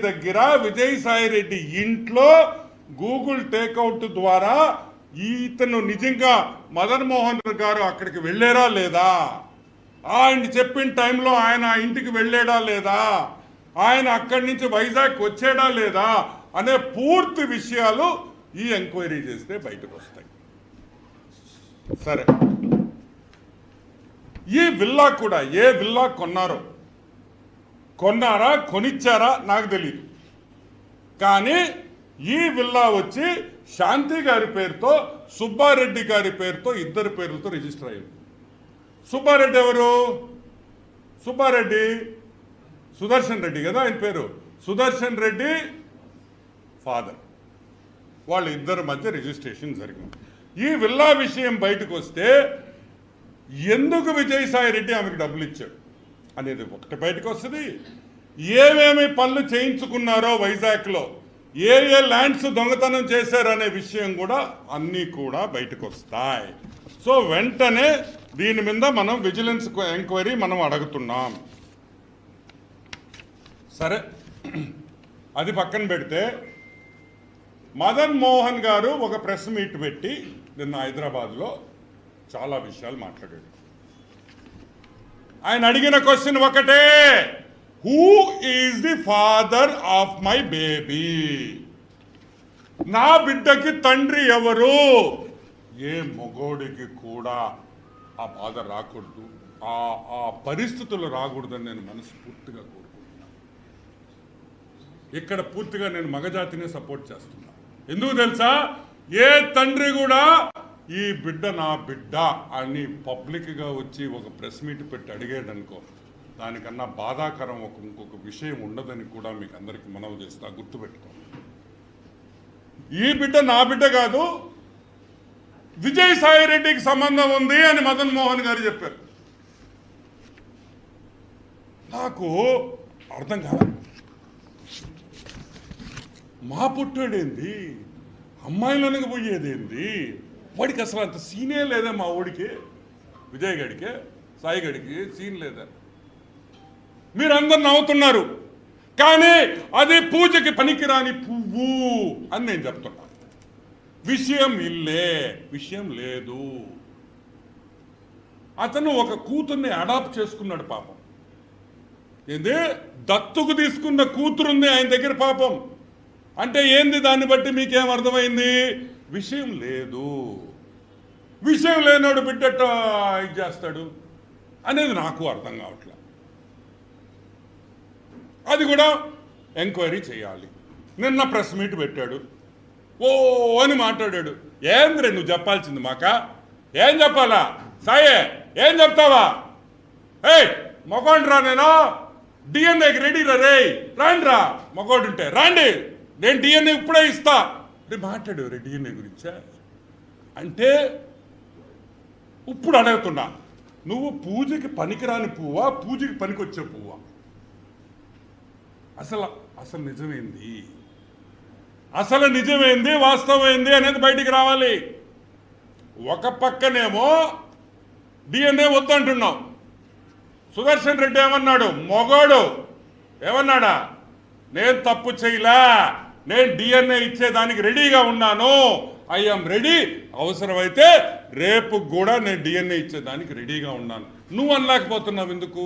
దగ్గర విజయసాయిరెడ్డి ఇంట్లో Google takeout ద్వారా ఇతను నిజంగా మదన్ మోహన్ గారు అక్కడికి వెళ్ళారా లేదా, ఆయన చెప్పిన టైంలో ఆయన ఇంటికి వెళ్ళాడా లేదా, ఆయన అక్కడి నుంచి వైజాగ్ వచ్చాడా లేదా అనే పూర్తి విషయాలు ఈ ఎంక్వైరీ చేస్తే బయటకు వస్తాయి. సరే, ఈ విల్లా కూడా ఏ విల్లా కొన్నారా కొనిచ్చారా నాకు తెలియదు, కానీ ఈ విల్లా వచ్చి శాంతి గారి పేరుతో సుబ్బారెడ్డి గారి పేరుతో ఇద్దరి పేర్లతో రిజిస్టర్ అయ్యింది. సుబ్బారెడ్డి ఎవరు? సుబ్బారెడ్డి సుదర్శన్ రెడ్డి కదా ఆయన పేరు. సుదర్శన్ రెడ్డి ఫాదర్, వాళ్ళ ఇద్దరి మధ్య రిజిస్ట్రేషన్ జరిగింది. ఈ విల్లా విషయం బయటకు వస్తే ఎందుకు విజయసాయి రెడ్డి ఆమెకు డబ్బులు ఇచ్చాడు అనేది ఒకటి బయటకు వస్తుంది. ఏమేమి పనులు చేయించుకున్నారో వైజాగ్లో, ఏ ల్యాండ్స్ దొంగతనం చేశారనే విషయం కూడా అన్నీ కూడా బయటకు వస్తాయి. సో వెంటనే దీని మీద మనం విజిలెన్స్ ఎంక్వైరీ మనం అడుగుతున్నాం. సరే, అది పక్కన పెడితే మదన్ మోహన్ గారు ఒక ప్రెస్ మీట్ పెట్టి నిన్న హైదరాబాద్లో చాలా విషయాలు మాట్లాడాడు. ఆయన అడిగిన క్వశ్చన్ ఒకటే, who is the father of my baby? నా బిడ్డకి తండ్రి ఎవరు? ఏ మగోడికి కూడా ఆ బాధ రాకూడదు, ఆ పరిస్థితులు రాకూడదని నేను మనస్ఫూర్తిగా కోరుకుంటున్నాను. ఇక్కడ పూర్తిగా నేను మగజాతిని సపోర్ట్ చేస్తున్నాను. ఎందుకు తెలుసా? ఏ తండ్రి కూడా ఈ బిడ్డ నా బిడ్డ అని పబ్లిక్గా వచ్చి ఒక ప్రెస్ మీట్ పెట్టి అడిగాడనుకో, దానికన్నా బాధాకరం ఇంకొక విషయం ఉండదని కూడా మీకు అందరికీ మనవి చేస్తా, గుర్తుపెట్టుకో. ఈ బిడ్డ నా బిడ్డ కాదు, విజయసాయి రెడ్డికి సంబంధం ఉంది అని మదన్ మోహన్ గారు చెప్పారు. నాకు అర్థం కాదు, మా పుట్టాడేంది, అమ్మాయిలోనికి పోయేదేంది, వాడికి అసలు అంత సీనే లేదా, మా ఓడికి విజయ్ గడికి సాయి గడికి సీన్ లేదా? మీరందరు నవ్వుతున్నారు, కానీ అది పూజకి పనికిరాని పువ్వు అని నేను చెప్తున్నా. విషయం ఇల్లే, విషయం లేదు. అతను ఒక కూతుర్ని అడాప్ట్ చేసుకున్నాడు పాపం. ఏంది, దత్తుకు తీసుకున్న కూతురుంది ఆయన దగ్గర పాపం. అంటే ఏంది, దాన్ని బట్టి మీకేం అర్థమైంది? విషయం లేదు. విషయం లేనోడు బిడ్డట ఇది చేస్తాడు అనేది నాకు అర్థం కావట్లే. అది కూడా ఎంక్వైరీ చేయాలి. నిన్న ప్రెస్ మీట్ పెట్టాడు, ఓ అని మాట్లాడాడు. ఏంద్రే నువ్వు చెప్పాల్సింది మాక? ఏం చెప్పాలా సాయే? ఏం చెప్తావా? ఏయ్ మగోండ్రా, నేను డిఎన్ఏకి రెడీ రే, రాండ్రా మగోడుంటే రాండి, నేను డిఎన్ఏ ఇప్పుడే ఇస్తా. రే మాట్లాడు రే డిఎన్ఏ గురించా అంటే ఇప్పుడు అడుగుతున్నా, నువ్వు పూజకి పనికిరాని పువ్వా, పూజకి పనికొచ్చే పువ్వా? అసలు నిజమేంది, అసలు నిజమేంది, వాస్తవమైంది అనేది బయటికి రావాలి. ఒక పక్కనేమో డిఎన్ఏ వద్దంటున్నావు. సుదర్శన్ రెడ్డి ఏమన్నాడు? మొగోడు ఏమన్నాడా? నేను తప్పు చేయలే, నేను డిఎన్ఏ ఇచ్చేదానికి రెడీగా ఉన్నాను, ఐఎమ్ రెడీ, అవసరమైతే రేపు కూడా నేను డిఎన్ఏ ఇచ్చేదానికి రెడీగా ఉన్నాను. నువ్వు అనలేకపోతున్నావు ఎందుకు?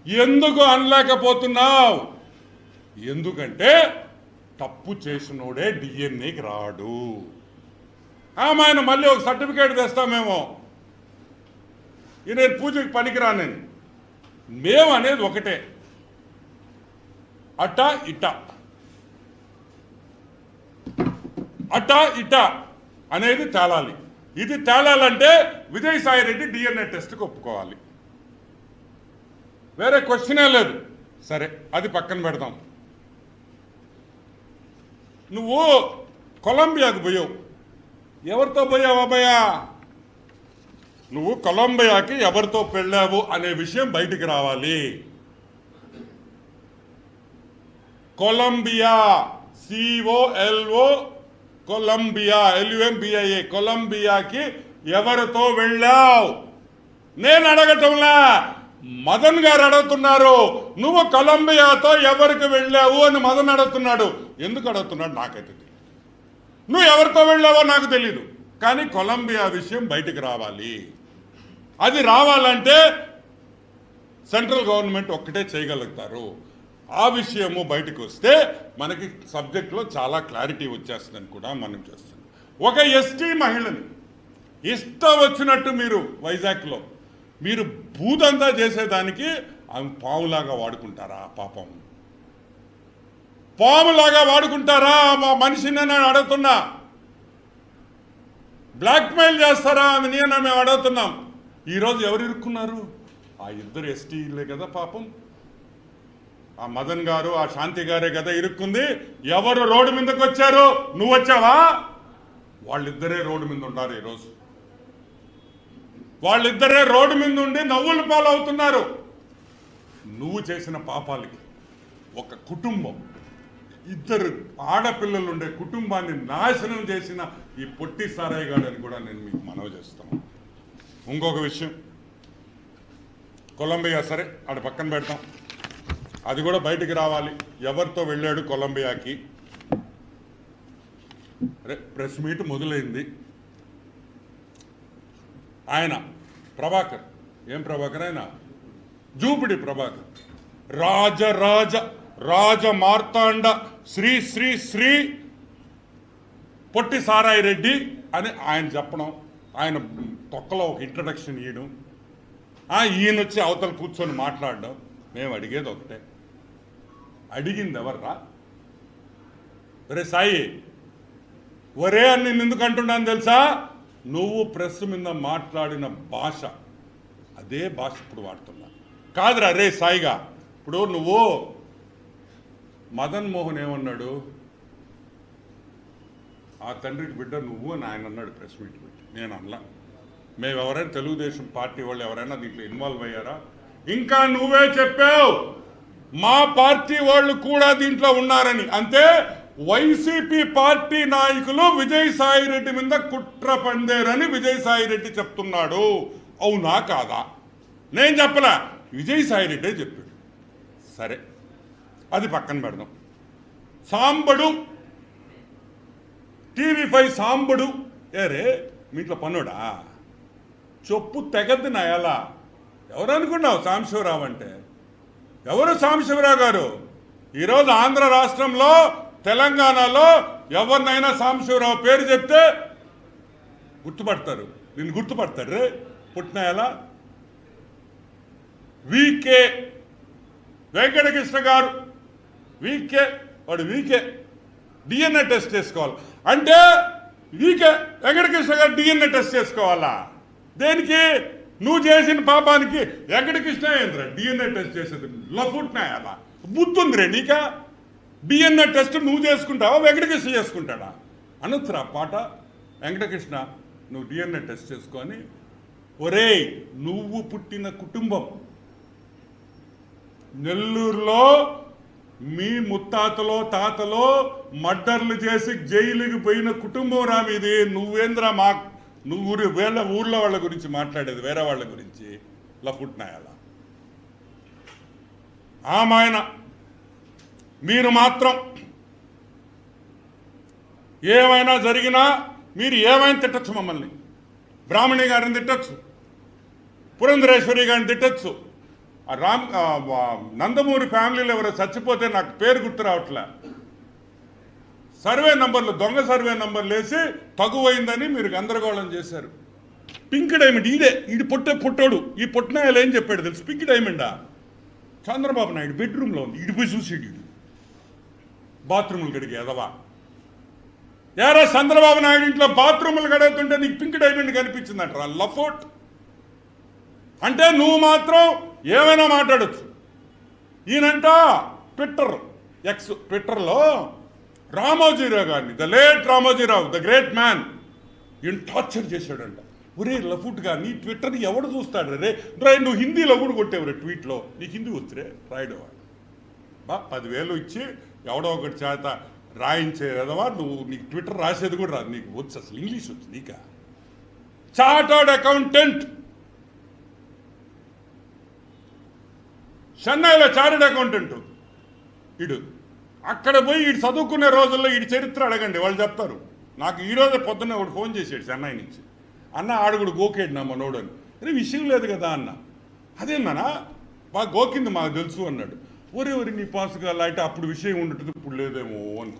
ఎందుకు అనలేకపోతున్నావు? ఎందుకంటే తప్పు చేసినోడే డిఎన్ఏకి రాడు. ఆయన మళ్ళీ ఒక సర్టిఫికేట్ తెస్తామేమో, నేను పూజకి పనికిరానని. మేము అనేది ఒకటే, అటా ఇటా అటా ఇటా అనేది తేలాలి. ఇది తేలాలంటే విజయసాయి రెడ్డి డిఎన్ఏ టెస్ట్కి ఒప్పుకోవాలి, వేరే క్వశ్చనే లేదు. సరే, అది పక్కన పెడదాం. నువ్వు కొలంబియాకు పోయావు, ఎవరితో పోయావు అబ్బాయా? నువ్వు కొలంబియాకి ఎవరితో వెళ్ళావు అనే విషయం బయటికి రావాలి. కొలంబియా, COLO, కొలంబియా, LUMBIA, కొలంబియాకి ఎవరితో వెళ్ళావు? నేను అడగటంలా, మదన్ గారు అడుగుతున్నారు, నువ్వు కొలంబియాతో ఎవరికి వెళ్ళావు అని మదన్ అడుగుతున్నాడు. ఎందుకు అడుగుతున్నాడు నాకైతే తెలియదు. నువ్వు ఎవరితో వెళ్ళావో నాకు తెలీదు, కానీ కొలంబియా విషయం బయటికి రావాలి. అది రావాలంటే సెంట్రల్ గవర్నమెంట్ ఒక్కటే చేయగలుగుతారు. ఆ విషయము బయటకు వస్తే మనకి సబ్జెక్ట్లో చాలా క్లారిటీ వచ్చేస్తుందని కూడా మనం చేస్తున్నాం. ఒక ఎస్టీ మహిళని ఇష్టం వచ్చినట్టు మీరు వైజాగ్లో మీరు భూదంతా చేసేదానికి ఆమె పాములాగా వాడుకుంటారా? పాపం పాములాగా వాడుకుంటారా మా మనిషిని నేను అడుగుతున్నా. బ్లాక్మెయిల్ చేస్తారా ఆమెని అని మేము అడుగుతున్నాం. ఈరోజు ఎవరు ఇరుక్కున్నారు? ఆ ఇద్దరు ఎస్టీలే కదా పాపం. ఆ మదన్ గారు ఆ శాంతి గారే కదా ఇరుక్కుంది. ఎవరు రోడ్డు మీదకి వచ్చారు? నువ్వు వచ్చావా? వాళ్ళిద్దరే రోడ్డు మీద ఉన్నారు ఈరోజు. వాళ్ళిద్దరే రోడ్డు మీద ఉండి నవ్వుల పాలవుతున్నారు. నువ్వు చేసిన పాపాలకి ఒక కుటుంబం, ఇద్దరు ఆడపిల్లలు ఉండే కుటుంబాన్ని నాశనం చేసిన ఈ పొట్టి సారాయి గాడని కూడా నేను మీకు మనవి చేస్తాను. ఇంకొక విషయం, కొలంబియా సరే ఆడ పక్కన పెడతాం, అది కూడా బయటికి రావాలి. ఎవరితో వెళ్ళాడు కొలంబియాకి? ప్రెస్ మీట్ మొదలైంది. ఆయన ప్రభాకర్, ఏం ప్రభాకర్ ఆయన? జూపిడి ప్రభాకర్, రాజ మార్తాండ శ్రీ శ్రీ శ్రీ పొట్టి సారాయి రెడ్డి అని ఆయన చెప్పడం, ఆయన తొక్కలో ఒక ఇంట్రడక్షన్ ఇవ్వడం, ఈయన వచ్చి అవతల కూర్చొని మాట్లాడడం. మేము అడిగేది ఒకటే, అడిగింది ఎవర్రా? ఒరే సాయి, ఒరే అని నేను ఎందుకు అంటున్నాను తెలుసా? నువ్వు ప్రెస్ మీద మాట్లాడిన భాష అదే భాష ఇప్పుడు వాడుతున్నా కాదురా రే సాయిగా. ఇప్పుడు నువ్వు మదన్ మోహన్ ఏమన్నాడు? ఆ తండ్రికి బిడ్డ నువ్వు అని ఆయన అన్నాడు ప్రెస్ మీట్ పెట్టి. నేను అనలా. మేము ఎవరైనా తెలుగుదేశం పార్టీ వాళ్ళు ఎవరైనా దీంట్లో ఇన్వాల్వ్ అయ్యారా? ఇంకా నువ్వే చెప్పావు మా పార్టీ వాళ్ళు కూడా దీంట్లో ఉన్నారని. అంతే, వైసీపీ పార్టీ నాయకులు విజయసాయి రెడ్డి మీద కుట్ర పందేరని విజయసాయి రెడ్డి చెప్తున్నాడు. అవునా కాదా? నేను చెప్పలా, విజయసాయి రెడ్డే చెప్పాడు. సరే, అది పక్కన పెడదాం. సాంబడు, TV5 సాంబడు ఏరే మీట్లో పన్నుడా? చొప్పు తెగద్దు నా ఎలా. ఎవరు అనుకున్నావు సాంబశివరావు అంటే? ఎవరు సాంబశివరావు గారు? ఈరోజు ఆంధ్ర రాష్ట్రంలో తెలంగాణలో ఎవరినైనా సాంబశివరావు పేరు చెప్తే గుర్తుపడతారు. నిన్ను గుర్తుపడతారు రే పుట్టిన ఎలా. వీకే వెంకటకృష్ణ గారు, వాడు వీకే DNA టెస్ట్ చేసుకోవాలి అంటే వీకే వెంకటకృష్ణ గారు DNA టెస్ట్ చేసుకోవాలా? దేనికి? నువ్వు చేసిన పాపానికి వెంకటకృష్ణ ఏంద్ర DNA టెస్ట్ చేసేది? లఫుట్నాయాలా? బుద్ధుందిరే నీకా? DNA టెస్ట్ నువ్వు చేసుకుంటావా వెంకటకృష్ణ చేసుకుంటాడా? అనొచ్చురా పాట. వెంకటకృష్ణ నువ్వు DNA టెస్ట్ చేసుకొని, ఒరేయ్ నువ్వు పుట్టిన కుటుంబం నెల్లూరులో మీ ముత్తాతలో తాతలో మర్డర్లు చేసి జైలుకి పోయిన కుటుంబం రా మీది. నువ్వేంద్రా నువ్వు ఊర్లో వాళ్ళ గురించి మాట్లాడేది, వేరే వాళ్ళ గురించి లఫుట్నాయాల. ఆమాయన మీరు మాత్రం ఏమైనా జరిగినా మీరు ఏమైనా తిట్టచ్చు మమ్మల్ని. బ్రాహ్మణి గారిని తిట్టచ్చు, పురంధరేశ్వరి గారిని తిట్టచ్చు. నందమూరి ఫ్యామిలీలో ఎవరో చచ్చిపోతే నాకు పేరు గుర్తు రావట్లే, సర్వే నంబర్లు దొంగ సర్వే నంబర్లు వేసి తగువైందని మీరు గందరగోళం చేశారు. పింక్ డైమండ్ ఈడు పుట్టాడు. ఈ పుట్టినాయలు ఏం చెప్పాడు తెలుసు? పింక్ డైమండా చంద్రబాబు నాయుడు బెడ్రూమ్లో ఉంది. ఈడు పోయి చూసాడు, ఈడు బాత్రూములు గడిగే ఎదవా. ఏరా చంద్రబాబు నాయుడు ఇంట్లో బాత్రూములు గడుగుతుంటే నీకు పింక్ డైమండ్ కనిపించిందంటారా? లఫోట్ అంటే నువ్వు మాత్రం ఏమైనా మాట్లాడచ్చు. ఈయనంట ట్విట్టర్లో రామోజీరావు గారిని, the late Ramoji Rao, the great man, ఈయన టార్చర్ చేశాడంట. ఒరే లఫుట్గా నీ ట్విట్టర్ని ఎవడు చూస్తాడు రే? నువ్వు హిందీలో కూడా కొట్టేవరే ట్వీట్లో. నీకు హిందీ వచ్చురే రాయడం. 10,000 ఇచ్చి ఎవడో ఒకటి చేత రాయించేదవా నువ్వు. నీకు ట్విట్టర్ రాసేది కూడా రాదు, నీకు వచ్చు అసలు ఇంగ్లీష్ వచ్చు నీకా? చార్టర్డ్ అకౌంటెంట్ చెన్నైలో చార్టెడ్ అకౌంటెంట్ ఇడు. అక్కడ పోయి ఈడు చదువుకునే రోజుల్లో ఈడి చరిత్ర అడగండి, వాళ్ళు చెప్తారు. నాకు ఈరోజే పొద్దున్నే ఒకటి ఫోన్ చేసాడు చెన్నై నుంచి, అన్న ఆడుగుడు గోకేడు నా మనోడు అని. అరే విషయం లేదు కదా అన్న. అదేందనా బాగా గోకింది మాకు తెలుసు అన్నాడు. ఒరి నీ పాసుగా అంటే అప్పుడు విషయం ఉండటం ఇప్పుడు లేదేమో అని.